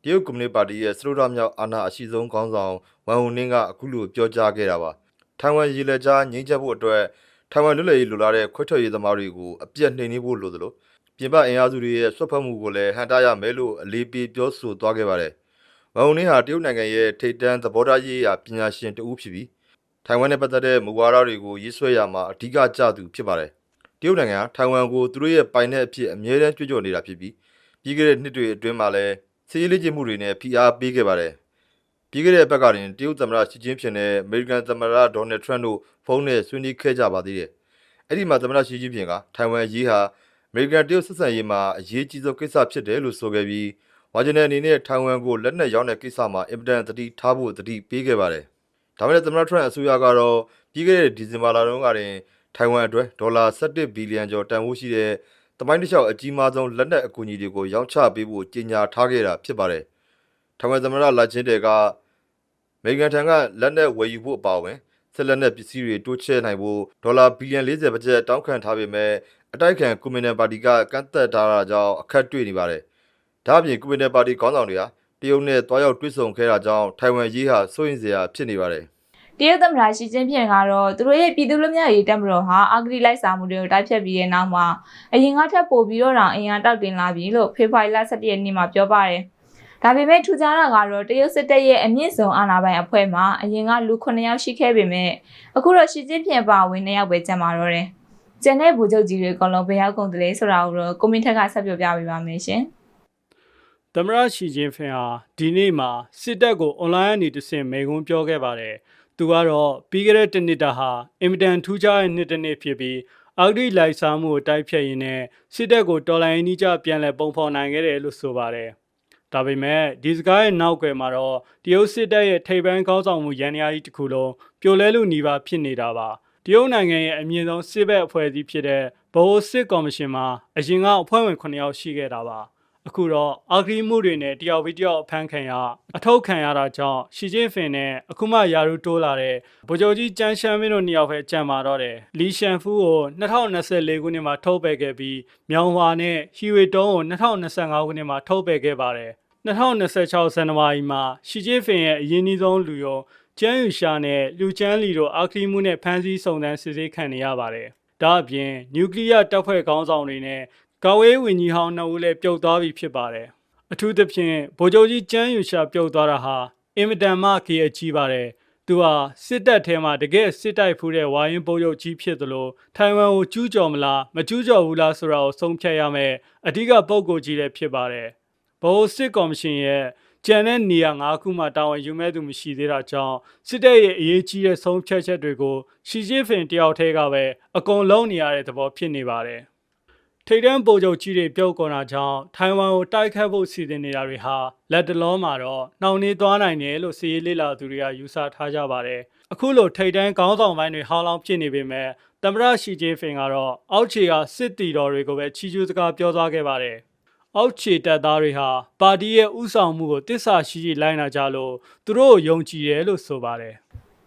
တရုတ်ကွန်မြူနတီပါတီရဲ့စရိုးတော်မြောက်အာဏာအရှိဆုံးခေါင်းဆောင်ဝမ်ဝန်းနင်းကအခုလိုပြောကြားခဲ့တာပါထိုင်ဝမ်ရေလက်ကြားငြိမ်းချမ်းဖို့အတွက်ထိုင်ဝမ်လွတ်လပ်ရေးလိုလားတဲ့ခွဲထွက်ရေးသမားတွေကိုအပြတ်နှိမ်နင်းဖို့လိုသလိုပြင်ပအင်အားစုတွေရဲ့ဆွတ်ဖက်မှုကိုလည်းဟန်တာရမယ်လို့အလေးပေးပြောဆိုသွားခဲ့ပါတယ်ဝမ်ဝန်းနင်းဟာတရုတ်နိုင်ငံရဲ့ထိပ်တန်းသဘောထားရေးရာပညာရှင်တဦးဖြစ်ပြီးထိုင်ဝမ်နဲ့ပတ်သက်တဲ့မူဝါဒတွေကိုရေးဆွဲရမှာအဓိကကျသူဖြစ်ပါတယ်တရုတ်နိုင်ငံကထိုင်ဝမ်ကိုသူတို့ရဲ့ပိုင်တဲ့အဖြစ်အမြဲတမ်းကြွကြော်နေတာဖြစ်ပြီးပြီးခဲ့တဲ့နှစ်တွေအတွင်းမှာလည်းစီးရေးလေ့ကျင့်မှုတွေနဲ့ဖိအားပေးခဲ့ပါတယ် ပြီးခဲ့တဲ့ဘက်ကတင်တရုတ်သမ္မတရှီကျင်းဖျင်နဲ့အမေရိကန်သမ္မတဒေါ်နယ်ထရန့်တို့ဖုန်းနဲ့ဆွေးနွေးခဲ့ကြပါသေးတယ်။အဲ့ဒီမှာသမ္မတရှီကျင်းဖျင်ကထိုင်ဝမ်အရေးဟာအမေရိကန်တရုတ်ဆက်ဆံရေးမှာအရေးကြီးဆုံးကိစ္စဖြစ်တယ်လို့ဆိုခဲ့ပြီးဝါရှင်တန်အနေနဲ့ထိုင်ဝမ်ကိုလက်နက်ရောင်းတဲ့ကိစ္စမှာအင်မတန်သတိထားဖို့သတိပေးခဲ့ပါတယ်။ဒါပေမဲ့သမ္မတထရန့်အစိုးရကတော့ပြီးခဲ့တဲ့ဒီဇင်ဘာလတုန်းကတင်ထိုင်ဝမ်အတွက်ဒေါ်လာ17ဘီလီယံကျော်တန်ဖိုးရှိတဲ့သမိုင်းတစ်လျှောက်အကြီးမားဆုံးလက်နက်အကူအညီတွေကိုရောင်းချပေးဖို့ကြေညာထားခဲ့တာဖြစ်ပါတယ်။ထိုင်ဝမ်သမ္မတလာချင်းတဲကအမေရိကန်ထံကလက်နက်ဝယ်ယူဖို့အပါအဝင်ဆက်လက်နက်ပစ္စည်းတွေတိုးချဲ့နိုင်ဖို့ဒေါ်လာဘီလီယံ40ဘတ်ဂျက်တောင်းခံထားပေမဲ့အတိုက်ခံကွန်မြူနတီပါတီကကန့်သက်ထားတာကြောင့်အခက်တွေ့နေပါတယ်။ဒါ့အပြင်ကွန်မြူနတီပါတီခေါင်းဆောင်တွေကတရုတ်နဲ့တွားရောက်တွေ့ဆုံခဲ့တာကြောင့်ထိုင်ဝမ်ရေးဟာစိုးရိမ်စရာဖြစ်နေပါတယ်။ တရုတ်သမ္မတရှီကျင်းဖျင်ကတော့သူတို့ရဲ့ပြည်သူ့လူမျိုးရေးတပ်မတော်ဟာအဂတိလိုက်စားမှုတွေကိုတိုက်ဖြတ်ပြီးတဲ့နောက်မှာအရင်ကထပ်ပို့ပြီးတော့တောင်အင်အားတောက်တင်လာပြီလို့ဖေဖော်ဝါရီလ17ရက်နေ့မှာပြောပါတယ်။ဒါပေမဲ့ထူးခြားတာကတော့တရုတ်စစ်တပ်ရဲ့အမြင့်ဆုံးအာဏာပိုင်အဖွဲ့မှာအရင်ကလူ9ယောက်ရှိခဲ့ပေမဲ့အခုတော့ရှီကျင်းဖျင်ပါဝင်2ယောက်ပဲကျန်ပါတော့တယ်။ကျန်တဲ့ဗိုလ်ချုပ်ကြီးတွေအကုန်လုံးဘယ်ရောက်ကုန်သလဲဆိုတာကိုတော့ကွန်မန့်ထက်ကဆက်ပြောပြပေးပါမယ်ရှင်။ သမ္မတရှီကျင်းဖျင်ဟာဒီနေ့မှာစစ်တပ်ကိုအွန်လိုင်းအနေနဲ့မိန့်ခွန်းပြောခဲ့ပါတယ်။သူကတော့ပြီးခဲ့တဲ့တစ်နှစ်တာဟာအင်မတန်ထူးခြားတဲ့နှစ်တစ်နှစ်ဖြစ်ပြီးအောက်ဒီလိုက်စားမှုကိုတိုက်ဖြတ်ရင်းနဲ့စစ်တပ်ကိုတော်လှန်ရေးနည်းကျပြန်လည်ပုံဖော်နိုင်ခဲ့တယ်လို့ဆိုပါတယ်။ဒါပေမဲ့ဒီစကားရဲ့နောက်ကွယ်မှာတော့တရုတ်စစ်တပ်ရဲ့ထိပ်ပိုင်းခေါင်းဆောင်မှုရန်ရာကြီးတစ်ခုလုံးပြိုလဲလို့နှီးပါဖြစ်နေတာပါ။တရုတ်နိုင်ငံရဲ့အမြင့်ဆုံးစစ်ဘက်အဖွဲ့အစည်းဖြစ်တဲ့ဗဟိုစစ်ကော်မရှင်မှာအရင်ကအဖွဲ့ဝင်9ယောက်ရှိခဲ့တာပါ။အခုတော့အာဂရိမှုတွေနဲ့တယောက်ပြီးတယောက်အဖမ်းခံရအထုတ်ခံရတာကြောင့်ရှီကျင်းဖျင်နဲ့အခုမှယာရုတိုးလာတဲ့ဗိုလ်ချုပ်ကြီးကျန်းရှမ်းမင်းတို့2ယောက်ပဲကြံပါတော့တယ်လီရှန်ဖူးကို2024ခုနှစ်မှာထုတ်ပယ်ခဲ့ပြီးမြောင်ဟွာနဲ့ဟီဝေတုံးကို2025ခုနှစ်မှာထုတ်ပယ်ခဲ့ပါတယ်2026ဇန်နဝါရီမှာရှီကျင်းဖျင်ရဲ့အရင်းနှီးဆုံးလူယုံကျန်းယူရှာနဲ့လူချမ်းလီတို့အာဂရိမှုနဲ့ဖမ်းဆီးစုံစမ်းစစ်ဆေးခံနေရပါတယ်ဒါအပြင်နျူကလ িয়ার တပ်ဖွဲ့ခေါင်းဆောင်တွေနဲ့ကာဝေးဝင်ကြီးဟောင်း2ဦးလည်းပြုတ်သွားပြီဖြစ်ပါတယ်။အထူးသဖြင့်ဗိုလ်ချုပ်ကြီးကျန်းယူရှာပြုတ်သွားတာဟာအင်မတန်မှခေအကြီးပါတယ်။သူဟာစစ်တပ်ထဲမှာတကယ်စစ်တိုက်ဖူးတဲ့ဝါရင်ဗိုလ်ချုပ်ကြီးဖြစ်သလိုထိုင်ဝမ်ကိုကျူးကျော်မလားမကျူးကျော်ဘူးလားဆိုတာကိုဆုံးဖြတ်ရမယ်အဓိကပုံကိုကြီးလည်းဖြစ်ပါတယ်။ဗဟိုစစ်ကော်မရှင်ရဲ့ကျန်တဲ့နေရာ9ခုမှတာဝန်ယူမဲ့သူမရှိသေးတာကြောင့်စစ်တပ်ရဲ့အရေးကြီးတဲ့ဆုံးဖြတ်ချက်တွေကိုရှီကျင်းဖျင်တယောက်တည်းကပဲအကုန်လုံးနေရတဲ့သဘောဖြစ်နေပါတယ်။ထိပ်တန်းဗိုလ်ချုပ်ကြီးတွေပြုတ်ကုန်တာကြောင့်ထိုင်ဝမ်ကိုတိုက်ခတ်ဖို့စီစဉ်နေတာတွေဟာလက်တလုံးမှာတော့နှောင့်နှေးသွားနိုင်တယ်လို့စီရေးလေ့လာသူတွေကယူဆထားကြပါတယ်။အခုလိုထိပ်တန်းခေါင်းဆောင်ပိုင်းတွေဟောင်းလောင်းဖြစ်နေပေမဲ့သမ္မတရှီကျင်းဖျင်ကတော့အောက်ခြေကစစ်တီတော်တွေကိုပဲချီးကျူးစကားပြောသွားခဲ့ပါတယ်။အောက်ခြေတပ်သားတွေဟာပါတီရဲ့ဥဆောင်မှုကိုတစ္ဆာရှိရှိလိုက်နာကြလို့သူတို့ကိုယုံကြည်တယ်လို့ဆိုပါတယ်။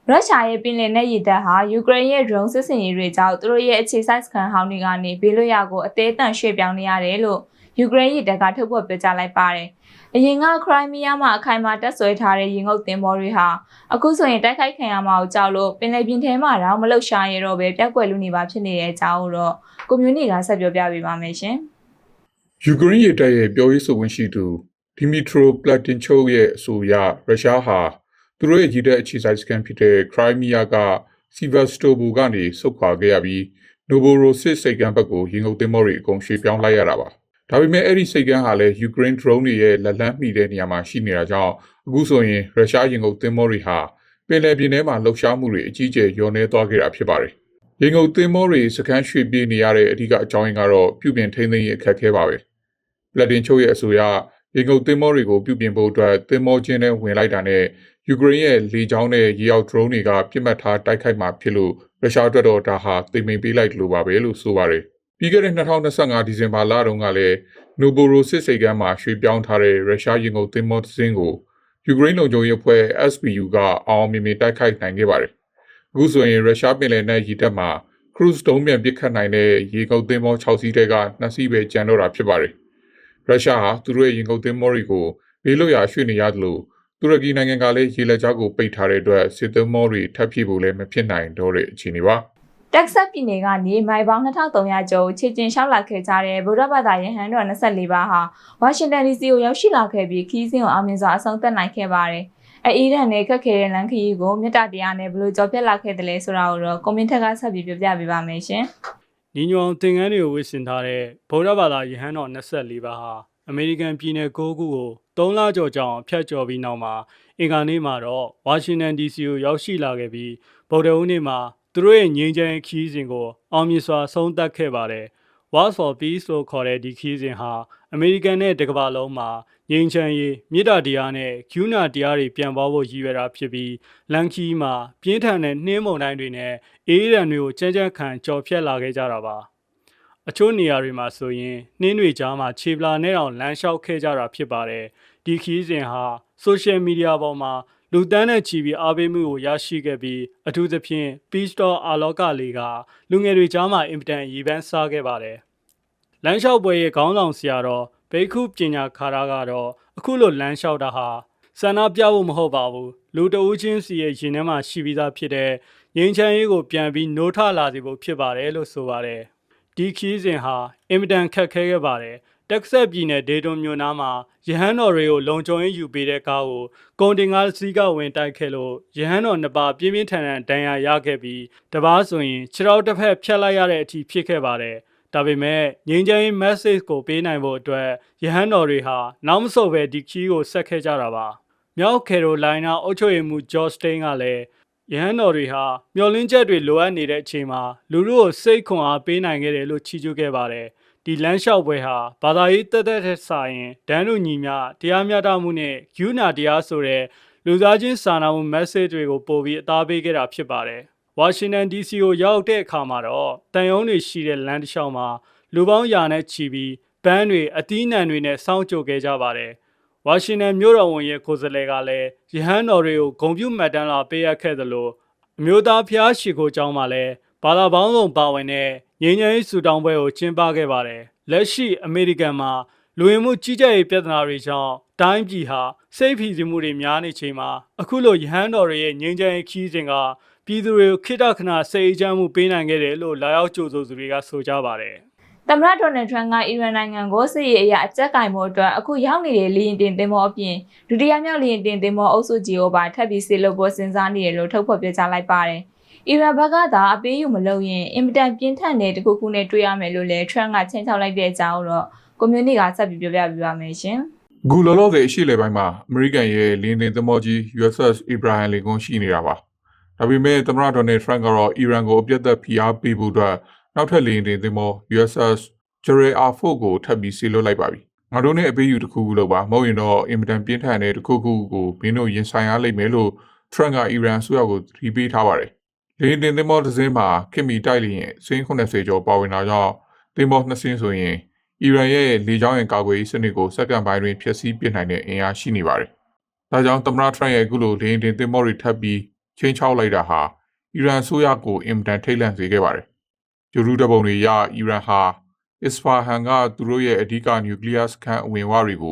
ရုရှားရဲ့ပင်လယ်နက်ရေတပ်ဟာယူကရိန်းရဲ့ drone စစ်ဆင်ရေးတွေကြောင့်သူတို့ရဲ့အခြေစိုက်စခန်းဟောင်းတွေကနေဘေးလွတ်ရာကိုအသေးအတန့်ရွှေ့ပြောင်းနေရတယ်လို့ယူကရိန်းရေတပ်ကထုတ်ဖော်ပြောကြားလိုက်ပါတယ်။အရင်ကခရိုင်းမီးယားမှာအခိုင်အမာတပ်ဆွဲထားတဲ့ရေငုပ်သင်္ဘောတွေဟာအခုဆိုရင်တိုက်ခိုက်ခံရမှာကိုကြောက်လို့ပင်လယ်ပြင်ထဲမှာတော့မလှုပ်ရှားရတော့ပဲပျောက်ကွယ်လူနေပါဖြစ်နေတဲ့အကြောင်းကိုတော့ကွန်မြူနတီကဆက်ပြောပြပေးပါမယ်ရှင်။ ယူကရိန်းရေတပ်ရဲ့ပြောရေးဆိုခွင့်ရှိသူဒီမီထရိုပလက်တင်ချိုရဲ့အဆိုအရရုရှားဟာသူတို့ရဲ့ရည်တပ်အခြေစိုက်စခန်းဖြစ်တဲ့ခရိုင်းမီးယားကစီဗာစတိုဘူကနေဆုတ်ခွာခဲ့ရပြီးနိုဘိုရိုစစ်စိတ်ကမ်းဘက်ကိုရေငုပ်သင်္ဘောတွေအကုန်ရွှေ့ပြောင်းလိုက်ရတာပါ။ဒါပေမဲ့အဲ့ဒီစိတ်ကမ်းဟာလည်းယူကရိန်း drone တွေရဲ့လက်လန်းမိတဲ့နေရာမှာရှိနေတာကြောင့်အခုဆိုရင်ရုရှားရေငုပ်သင်္ဘောတွေဟာပင်လယ်ပြင်ထဲမှာလှုပ်ရှားမှုတွေအကြီးအကျယ်လျော့နည်းသွားခဲ့တာဖြစ်ပါတယ်။ရေငုပ်သင်္ဘောတွေစခန်းရွှေ့ပြေးနေရတဲ့အဓိကအကြောင်းရင်းကတော့ပြုပြင်ထိန်းသိမ်းရေးအခက်အခဲပါပဲ။လက်တင်ချိုရဲ့အဆိုအရရေငုပ်သင်္ဘောတွေကိုပြုပြင်ဖို့အတွက်သင်္ဘောချင်းနဲ့ဝင်လိုက်တာနဲ့ယူကရိန်းရဲ့လေကြောင်းနဲ့ရေအောက် drone တွေကပြစ်မှတ်ထားတိုက်ခိုက်မှာဖြစ်လို့ရုရှားအတွက်တော့ဒါဟာသိမ်းမိန်ပေးလိုက်လို့ပါပဲလို့ဆိုပါတယ်။ပြီးခဲ့တဲ့2025ဒီဇင်ဘာလတုန်းကလည်းနိုဘိုရိုစစ်စိတ်ကမ်းမှာရွှေ့ပြောင်းထားတဲ့ရုရှားရေငုပ်သင်္ဘောတစ်စင်းကိုယူကရိန်းလုံခြုံရေးအဖွဲ့ SBU ကအောင်မြင်မြင်တိုက်ခိုက်နိုင်ခဲ့ပါတယ်။အခုဆိုရင်ရုရှားပင်လယ်နက်ရေတပ်မှာခရုဇ်ဒုံးပြန်ပစ်ခတ်နိုင်တဲ့ရေငုပ်သင်္ဘော6စီးတဲက2စီးပဲကျန်တော့တာဖြစ်ပါတယ်။ရုရှားဟာသူတို့ရဲ့ရေငုပ်သင်္ဘောတွေကိုဘေးလွတ်ရာရွှေ့နေရတယ်လို့တူရကီနိုင်ငံကလည်းရေလက်ကြားကိုပိတ်ထားတဲ့အတွက်စစ်သင်္ဘောတွေထပ်ဖြည့်ဖို့လည်းမဖြစ်နိုင်တော့တဲ့အခြေအနေပါ။တက်ဆက်ပြည်နယ်ကနေမိုင်ပေါင်း2300ကျော်ခြေကျင်လျှောက်လာခဲ့ကြတဲ့ဗုဒ္ဓဘာသာယဟန်တော်24ပါးဟာဝါရှင်တန် DC ကိုရောက်ရှိလာခဲ့ပြီးခီးစဉ်ကိုအောင်မြင်စွာအဆုံးသတ်နိုင်ခဲ့ပါတယ်။အီရန်နဲ့ခက်ခဲတဲ့လမ်းခရီးကိုမြတ်တရားနဲ့ဘယ်လိုကြော်ဖြတ်လာခဲ့တယ်လဲဆိုတာကိုတော့ကွန်မန့်ထက်ကဆက်ပြီးပြောပြပေးပါမယ်ရှင်။ညီညွတ်သင်္ကန်းတွေကိုဝတ်ဆင်ထားတဲ့ဗုဒ္ဓဘာသာယဟန်တော်24ပါးဟာအမေရိကန်ပြည်နယ်9ခုကို 3 လကျော်ကြောင်ဖြတ်ကျော်ပြီးနောက်မှာအင်္ဂါနေ့မှာတော့ဝါရှင်တန် DC ကိုရောက်ရှိလာခဲ့ပြီးဗုဒ္ဓဟူးနေ့မှာသူတို့ရဲ့ငြိမ်းချမ်းရေးခီးစဉ်ကိုအောင်မြင်စွာဆုံးသက်ခဲ့ပါတယ်။ Wars for Peace လို့ခေါ်တဲ့ဒီခီးစဉ်ဟာအမေရိကန်နဲ့တကမ္ဘာလုံးမှာငြိမ်းချမ်းရေးမြစ်တာတရားနဲ့ကရုဏာတရားတွေပြန်ပွားဖို့ရည်ရွယ်တာဖြစ်ပြီးလန်ခီမှာပြင်းထန်တဲ့နှင်းမုန်တိုင်းတွေနဲ့အေးရန်တွေကိုကြမ်းကြမ်းခံကြော်ဖြတ်လာခဲ့ကြတာပါအချို့နေရာတွေမှာဆိုရင်နှင်းတွေကြားမှာခြေပလာနဲ့တောင်လမ်းလျှောက်ခဲ့ကြတာဖြစ်ပါတယ်ဒီခီးစဉ်ဟာဆိုရှယ်မီဒီယာပေါ်မှာလူတန်းနဲ့ချီပြီးအားပေးမှုကိုရရှိခဲ့ပြီးအထူးသဖြင့် Peace Store အာလောကလေးကလူငယ်တွေကြားမှာအင်ပတန်ရည်ပန်းစားခဲ့ပါတယ်လမ်းလျှောက်ပွဲရဲ့ခေါင်းဆောင်ဆရာတော်ဘိက္ခုပညာခါရကတော့အခုလိုလမ်းလျှောက်တာဟာဆန္ဒပြဖို့မဟုတ်ပါဘူးလူတဦးချင်းစီရဲ့ရင်ထဲမှာရှိပြီးသားဖြစ်တဲ့ငြိမ်းချမ်းရေးကိုပြန်ပြီးနိုးထလာစေဖို့ဖြစ်ပါတယ်လို့ဆိုပါတယ်ဒီခီးစဉ်ဟာအင်မတန်ခက်ခဲခဲ့ပါတယ်တက်ဆက်ပြည်နယ်ဒေတွန်မြို့နားမှာရဟန်းတော်တွေကိုလုံခြုံရေးယူပေးတဲ့ကားကိုကုန်တင်ကားစီးကဝင်တိုက်ခဲ့လို့ရဟန်းတော်နှစ်ပါးပြင်းပြင်းထန်ထန်ဒဏ်ရာရခဲ့ပြီးတပားဆိုရင်ခြေထောက်တစ်ဖက်ဖြတ်လိုက်ရတဲ့အထိဖြစ်ခဲ့ပါတယ်ဒါပေမဲ့ငြိမ်းချမ်းရေး message ကိုပေးနိုင်ဖို့အတွက်ရဟန်းတော်တွေဟာနောက်မဆုတ်ပဲဒီခီးကိုဆက်ခဲ့ကြတာပါမြောက်ကယ်ရိုလိုင်းနားအုပ်ချုပ်ရေးမှူးဂျော့စတိန်းကလည်းရဟန်းတော်တွေဟာမျှော်လင့်ချက်တွေလိုအပ်နေတဲ့အချိန်မှာလူတို့ကိုစိတ်ခွန်အားပေးနိုင်ခဲ့တယ်လို့ချီးကျူးခဲ့ပါတယ်ဒီလမ်းလျှောက်ပွဲဟာဘာသာရေးတက်တဲ့ထက်စာရင်ဒန်းလူညီမျှတရားမျှတမှုနဲ့ဂုဏတရားဆိုတဲ့လူသားချင်းစာနာမှု message တွေကိုပို့ပြီးအသားပေးခဲ့တာဖြစ်ပါတယ်ဝါရှင်တန် DC ကိုရောက်တဲ့အခါမှာတော့တန်ယုံတွေရှိတဲ့လမ်းတစ်လျှောက်မှာလူပေါင်းရာနဲ့ချီပြီးဘန်းတွေအသီးနှံတွေနဲ့စောင့်ကြိုခဲ့ကြပါတယ်ဝါရှင်တန်မြို့တော်ဝန်ရဲ့ကိုယ်စားလှယ်ကလည်းရဟန်းတော်တွေကိုဂုဏ်ပြုမှတ်တမ်းလာပေးအပ်ခဲ့သလိုအမျိုးသားဖျားရှိခိုးကျောင်းမှာလည်းဘာသာပေါင်းစုံပါဝင်တဲ့ငြိမ်းချမ်းရေးဆုတောင်းပွဲကိုကျင်းပခဲ့ပါတယ်လက်ရှိအမေရိကန်မှာလူဝင်မှုကြီးကြပ်ရေးပြဿနာတွေကြောင့်တိုင်းပြည်ဟာစိတ်ဖိစီးမှုတွေများနေချိန်မှာအခုလိုရဟန်းတော်တွေရဲ့ငြိမ်းချမ်းရေးခီးစဉ်ကပြည်သူတွေကိုခိတ္တခဏစိတ်အေးချမ်းမှုပေးနိုင်ခဲ့တယ်လို့လာရောက်ကြိုဆိုသူတွေကဆိုကြပါတယ်သမ္မတဒေါ်နယ်ထရန့်ကအီရန်နိုင်ငံကိုစစ်ရေးအရာအကြက်ကင်မှုအတွက်အခုရောက်နေတဲ့လေယာဉ်တင်သင်္ဘောအပြင်ဒုတိယမြောက်လေယာဉ်တင်သင်္ဘောအုပ်စုကြီးကိုပါထပ်ပြီးဆေးလို့ပေါ်စဉ်းစားနေတယ်လို့ထုတ်ဖော်ပြောကြားလိုက်ပါတယ်။အီရန်ဘက်ကသာအပေးယူမလုပ်ရင်အင်မတန်ပြင်းထန်တဲ့တခုခုနဲ့တွေ့ရမယ်လို့လည်းထရန့်ကချိန်ချောက်လိုက်တဲ့အကြောင်းတော့ကွန်မြူနတီကဆက်ပြီးပြောပြပေးပါမယ်ရှင်။ဂူလောလောဆယ်အရှိလေပိုင်းမှာအမေရိကန်ရဲ့လေယာဉ်တင်သင်္ဘောကြီး USS Abraham Lincoln ရှိနေတာပါ။ဒါပေမဲ့သမ္မတဒေါ်နယ်ထရန့်ကတော့အီရန်ကိုအပြတ်သက်ဖိအားပေးဖို့အတွက်နောက်ထပ်လေယာဉ်တင်သင်္ဘော USS Gerald R. Ford ကိုထပ်ပြီးဆေးလွှတ်လိုက်ပါပြီ။ငါတို့နဲ့အပေးယူတစ်ခုခုလုပ်ပါမဟုတ်ရင်တော့အင်မတန်ပြင်းထန်တဲ့တစ်ခုခုကိုမင်းတို့ရင်ဆိုင်ရလိမ့်မယ်လို့ထရန့်ကအီရန်အစိုးရကိုသတိပေးထားပါတယ်။လေယာဉ်တင်သင်္ဘောတစ်စင်းမှာခင်မီတိုက်လေယာဉ်စင်း80ကျော်ပါဝင်တာကြောင့်သင်္ဘော2စင်းဆိုရင်အီရန်ရဲ့လေကြောင်းရန်ကာကွယ်ရေးစနစ်ကိုစက္ကန့်ပိုင်းတွင်ဖျက်ဆီးပစ်နိုင်တဲ့အင်အားရှိနေပါတယ်။ဒါကြောင့်သမ္မတထရန့်ရဲ့အခုလိုလေယာဉ်တင်သင်္ဘောတွေထပ်ပြီးချိန်ချောက်လိုက်တာဟာအီရန်အစိုးရကိုအင်မတန်ထိတ်လန့်စေခဲ့ပါတယ်။ဂျူရူတပုံတွေရအီရန်ဟာအစ္စဖာဟန်ကသူတို့ရဲ့အဓိကနျူကလ িয়ার စခန်းအဝင်အဝတွေကိ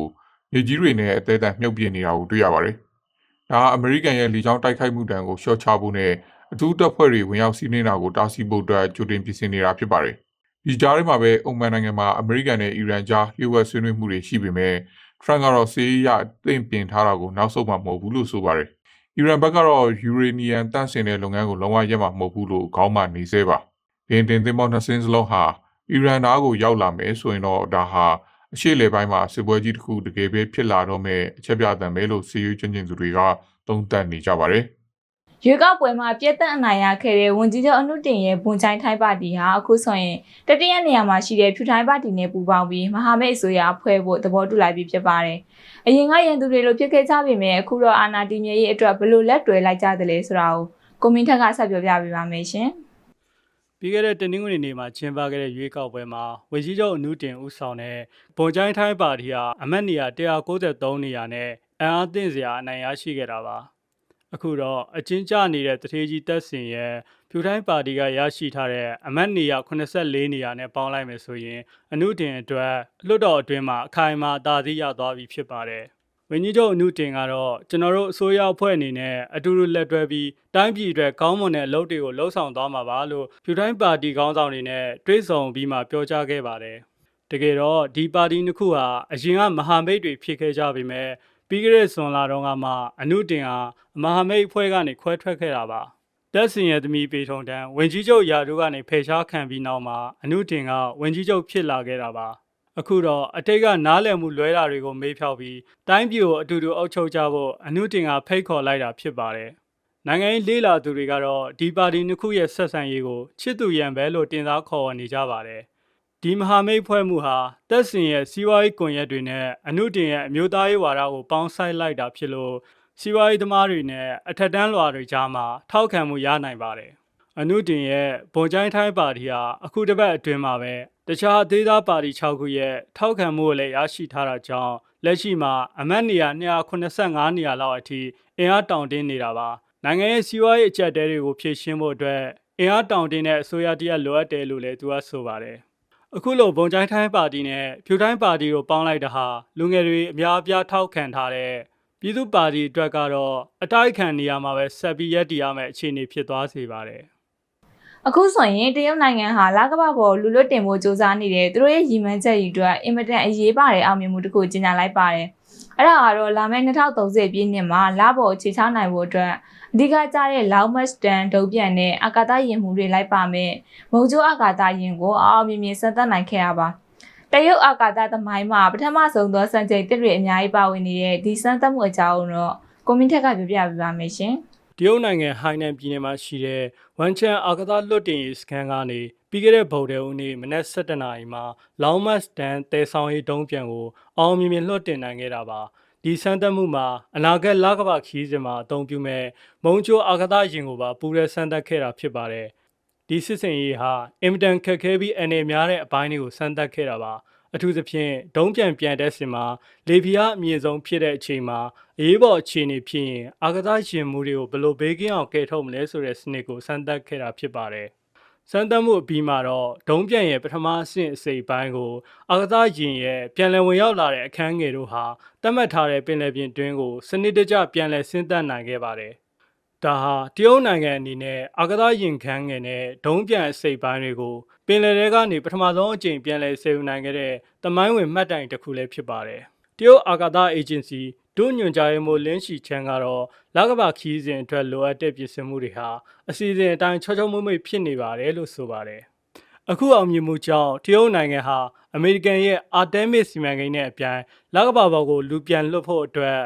ုမြေကြီးတွေနဲ့အသေးအံမြုပ်ပြနေတာကိုတွေ့ရပါတယ်။ဒါအမေရိကန်ရဲ့လေကြောင်းတိုက်ခိုက်မှုတံကိုရှော့ချဖို့နဲ့အထူးတပ်ဖွဲ့တွေဝင်ရောက်စီးနင်းတာကိုတားဆီးဖို့အတွက်ကြိုတင်ပြင်ဆင်နေတာဖြစ်ပါတယ်။ဒီကြားထဲမှာပဲအုံမန်နိုင်ငံမှာအမေရိကန်နဲ့အီရန်ကြားလျှို့ဝှက်ဆွေးနွေးမှုတွေရှိပေမဲ့ထရန့်ကတော့စီးရီးယားတင့်ပြင်ထားတာကိုနောက်ဆုတ်မှာမဟုတ်ဘူးလို့ဆိုပါတယ်။အီရန်ဘက်ကတော့ယူရေနီယံတန့်စင်တဲ့လုပ်ငန်းကိုလုံးဝရပ်မှာမဟုတ်ဘူးလို့ခေါင်းမှနေသေးပါ။တင်သင်္ဘော2စင်းစလုံးဟာအီရန်သားကိုရောက်လာမယ်ဆိုရင်တော့ဒါဟာအရှေ့လေပိုင်းမှာစစ်ပွဲကြီးတစ်ခုတကယ်ပဲဖြစ်လာတော့မယ်အချက်ပြသံပဲလို့စီးရီးချင်းချင်းသူတွေကသုံးသပ်နေကြပါတယ်။ရွေးကောက်ပွဲမှာပြည့်သက်အနိုင်ရခဲ့တဲ့ဝန်ကြီးချုပ်အနုတင်ရဲ့ဘွန်ချိုင်းထိုင်းပါတီဟာအခုဆိုရင်တတိယနေရာမှာရှိတဲ့ဖြူထိုင်းပါတီနဲ့ပူးပေါင်းပြီးမဟာမိတ်အစိုးရဖွဲ့ဖို့သဘောတူလိုက်ပြီးဖြစ်ပါတယ်။အရင်ကရန်သူတွေလိုဖြစ်ခဲ့ကြပေမဲ့အခုတော့အာဏာတည်မြဲရေးအတွက်ဘယ်လိုလက်တွဲလိုက်ကြသလဲဆိုတာကိုကွန်မန့်ထက်ကဆက်ပြောပြပေးပါမယ်ရှင်။ပြီးခဲ့တဲ့တနင်္ဂနွေနေ့မှာကျင်းပခဲ့တဲ့ရွေးကောက်ပွဲမှာဝန်ကြီးချုပ်အနုတင်ဦးဆောင်တဲ့ဘွန်ချိုင်းထိုင်းပါတီဟာအမတ်နေရာ193နေရာနဲ့အင်အားသင့်စရာအနိုင်ရရှိခဲ့တာပါအခုတော့အချင်းကျနေတဲ့တထေးကြီးတက်စင်ရဲ့ဖြူထိုင်းပါတီကရရှိထားတဲ့အမတ်နေရာ84နေရာနဲ့ပေါင်းလိုက်မယ်ဆိုရင်အနုတင်အတွက်လွှတ်တော်အတွင်းမှာအခိုင်အမာအသာစီးရသွားပြီဖြစ်ပါတယ်ဝန်ကြီးချုပ်အနုတင်ကတော့ကျွန်တော်တို့အစိုးရအဖွဲ့အနေနဲ့အတူတူလက်တွဲပြီးတိုင်းပြည်အတွက်ကောင်းမွန်တဲ့အလုပ်တွေကိုလှုပ်ဆောင်သွားမှာပါလို့ဖြူတိုင်းပါတီခေါင်းဆောင်တွေနဲ့တွေ့ဆုံပြီးမှပြောကြားခဲ့ပါတယ်။တကယ်တော့ဒီပါတီနှစ်ခုဟာအရင်ကမဟာမိတ်တွေဖြစ်ခဲ့ကြပေမဲ့ပြီးခဲ့တဲ့ဇွန်လတုန်းကမှအနုတင်ဟာမဟာမိတ်အဖွဲ့ကနေခွဲထွက်ခဲ့တာပါ။တက်စင်ရဲ့သမီးပေထုံတန်းဝန်ကြီးချုပ်ယာဒူကနေဖယ်ရှားခံပြီးနောက်မှာအနုတင်ကဝန်ကြီးချုပ်ဖြစ်လာခဲ့တာပါ။ အခုတော့အတိတ်ကနားလည်မှုလွဲတာတွေကိုမေးဖြောက်ပြီးတိုင်းပြည်ကိုအတူတူအုပ်ချုပ်ကြဖို့အနုတင်ကဖိတ်ခေါ်လိုက်တာဖြစ်ပါတယ်။နိုင်ငံရေးလေးလာသူတွေကတော့ဒီပါတီနှစ်ခုရဲ့ဆက်ဆံရေးကိုချစ်သူရန်ပဲလို့တင်စားခေါ်ဝေါ်နေကြပါတယ်။ဒီမဟာမိတ်ဖွဲ့မှုဟာတက်စင်ရဲ့စီးပွားရေးကွန်ရက်တွေနဲ့အနုတင်ရဲ့အမျိုးသားရေးဝါဒကိုပေါင်းဆိုင်လိုက်တာဖြစ်လို့စီးပွားရေးသမားတွေနဲ့အထက်တန်းလွှာတွေကြားမှာထောက်ခံမှုရနိုင်ပါတယ်။အနုတင်ရဲ့ဗွန်ချိုင်းထိုင်းပါတီဟာအခုတစ်ပတ်အတွင်းမှာပဲတခြားအသေးသားပါတီ6ခုရဲ့ထောက်ခံမှုကိုလည်းရရှိထားတာကြောင့်လက်ရှိမှာအမတ်နေရာ285နေရာလောက်အထိအင်အားတောင့်တင်းနေတာပါနိုင်ငံရဲ့စီးပွားရေးအကျပ်တဲတွေကိုဖြေရှင်းဖို့အတွက်အင်အားတောင့်တင်းတဲ့အစိုးရတရက်လိုအပ်တယ်လို့လည်းသူကဆိုပါတယ်အခုလိုဗုံချိုင်းထိုင်းပါတီနဲ့ဖြူတိုင်းပါတီတို့ပေါင်းလိုက်တာဟာလူငယ်တွေအများအပြားထောက်ခံထားတဲ့ပြည်သူ့ပါတီအတွက်ကတော့အတိုက်အခံနေရာမှာပဲဆက်ပြီးရပ်တည်ရမယ့်အခြေအနေဖြစ်သွားစေပါတယ်အခုဆိုရင်တရုတ်နိုင်ငံဟာလကမ္ဘာပေါ်လူလွတ်တင်ဖို့စ조사နေတဲ့သူတို့ရဲ့ရည်မှန်းချက်တွေအတွက်အင်မတန်အရေးပါတဲ့အောင်မြင်မှုတစ်ခုကြီးညာလိုက်ပါတယ်။အဲ့ဒါကတော့လာမယ့်2030ပြည့်နှစ်မှာလပေါ်ခြေချနိုင်ဖို့အတွက်အဓိကကျတဲ့လောက်မတ်စတန်ဒုံပြန်နဲ့အာကာသယာဉ်မှုတွေလိုက်ပါမယ်။မုံကျိုးအာကာသယာဉ်ကိုအောင်မြင်မြင်စသက်နိုင်ခဲ့တာပါ။တရုတ်အာကာသသမိုင်းမှာပထမဆုံးသောစံချိန်တစ်တွေအများကြီးပါဝင်နေတဲ့ဒီစမ်းသပ်မှုအကြောင်းတော့ကွန်မန့်ထက်ကပြောပြပေးပါမယ်ရှင်။တရုတ်နိုင်ငံဟိုင်နန်ပြည်နယ်မှာရှိတဲ့ဝန်ချန်အာကာသလွတ်တင်ရေးစခန်းကနေပြီးခဲ့တဲ့ဗုဒ္ဓဟူးနေ့မနက်7:00နာရီမှာလောင်မတ်စတန်တဲဆောင်ရေးတုံးပြန်ကိုအောင်မြင်မြင်လွတ်တင်နိုင်ခဲ့တာပါဒီစမ်းသပ်မှုမှာအနာဂတ်လကမ္ဘာခီးစဉ်မှာအသုံးပြုမဲ့မုံကျိုးအာကာသယာဉ်ကိုပါပူးရဲစမ်းသပ်ခဲ့တာဖြစ်ပါတယ်ဒီစစ်စင်ရေးဟာအင်မတန်ခက်ခဲပြီးအနေများတဲ့အပိုင်းတွေကိုစမ်းသပ်ခဲ့တာပါအထူးသဖြင့်ဒုံးပြန်တဲ့စင်မှာလေဖိအားအမြင့်ဆုံးဖြစ်တဲ့အချိန်မှာအရေးပေါ်အခြေအနေဖြစ်ရင်အာကာသယာဉ်မှုတွေကိုဘယ်လိုဘေးကင်းအောင်ကယ်ထုတ်မလဲဆိုတဲ့စနစ်ကိုစမ်းသပ်ခဲ့တာဖြစ်ပါတယ်စမ်းသပ်မှုအပြီးမှာတော့ဒုံးပြန်ရဲ့ပထမအဆင့်အစိပ်ပိုင်းကိုအာကာသယာဉ်ရဲ့ပြန်လည်ဝင်ရောက်လာတဲ့အခန်းငယ်တို့ဟာသတ်မှတ်ထားတဲ့ပင်လယ်ပြင်တွင်းကိုစနစ်တကျပြန်လည်ဆင်းသက်နိုင်ခဲ့ပါတယ်ဒါဟာတရုတ်နိုင်ငံအနေနဲ့အာကာသယာဉ်ခန်းငယ်နဲ့ဒုံးပြန်အစိပ်ပိုင်းတွေကိုပင်လယ်ထဲကနေပထမဆုံးအကြိမ်ပြန်လည်ဆယ်ယူနိုင်ခဲ့တဲ့သမိုင်းဝင်မှတ်တိုင်တစ်ခုလည်းဖြစ်ပါတယ်တရုတ်အာကာသအေဂျင်စီဒုညွှန်ကြားရေးမှူးလင်းရှီချန်ကတော့လကမ္ဘာခီးစဉ်အတွက်လိုအပ်တဲ့ပြင်ဆင်မှုတွေဟာအစီအစဉ်အတိုင်းချောချောမွေ့မွေ့ဖြစ်နေပါတယ်လို့ဆိုပါတယ်အခုအောင်မြင်မှုကြောင့်တရုတ်နိုင်ငံဟာအမေရိကန်ရဲ့အာတဲမစ်စီမံကိန်းနဲ့အပြိုင်လကမ္ဘာပေါ်ကိုလူပြန်လွတ်ဖို့အတွက်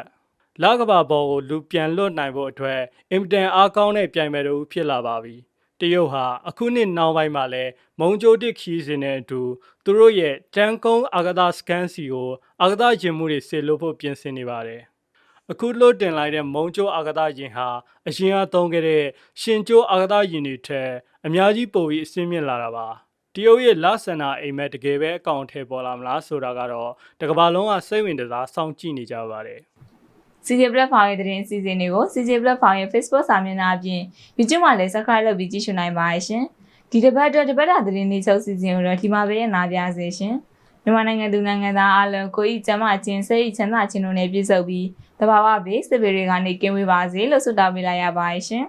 လကမ္ဘာပေါ်ကိုလူပြန်လွတ်နိုင်ဖို့အတွက်အင်မတန်အားကောင်းတဲ့ပြိုင်ပွဲတို့ဖြစ်လာပါပြီတရုတ်ဟာအခုနှစ်နောက်ပိုင်းမှာလဲမုံကျိုးတစ်ခီးစဉ်နဲ့အတူသူတို့ရဲ့တန်ကုန်းအာကာသစကန်စီကိုအာကာသယာဉ်မှုတွေဆေလွတ်ဖို့ပြင်ဆင်နေပါတယ်အခုလွတ်တင်လိုက်တဲ့မုံကျိုးအာကာသယာဉ်ဟာအရင်ကသုံးခဲ့တဲ့ရှင်ကျိုးအာကာသယာဉ်တွေထက်အများကြီးပိုပြီးအဆင့်မြင့်လာတာပါတရုတ်ရဲ့လဆန္ဒအိမ်မက်တကယ်ပဲအကောင့်ထဲပေါ်လာမလားဆိုတာကတော့တကမ္ဘာလုံးကစိတ်ဝင်စားစောင့်ကြည့်နေကြပါတယ်CJ Platform ရဲ့သတင်းအစီအစဉ်တွေကို CJ Platform ရဲ့ Facebook စာမျက်နှာအပြင် YouTube မှာလည်း Subscribe လုပ်ပြီးကြည့်ရှုနိုင်ပါတယ်ရှင်ဒီတစ်ပတ်အတွက်သတင်းတွေချုပ်စီစဉ်ကိုတော့ဒီမှာပဲနားပြစေရှင်မြန်မာနိုင်ငံသူနိုင်ငံသားအားလုံးကိုယ်ဤကျမ်းမာခြင်းစိတ်ဤချမ်းသာခြင်းတို့နဲ့ပြည့်စုံပြီးတဘာဝဘေးစစ်ဘေးတွေကနေကင်းဝေးပါစေလို့ဆုတောင်းပေးလိုက်ရပါတယ်ရှင်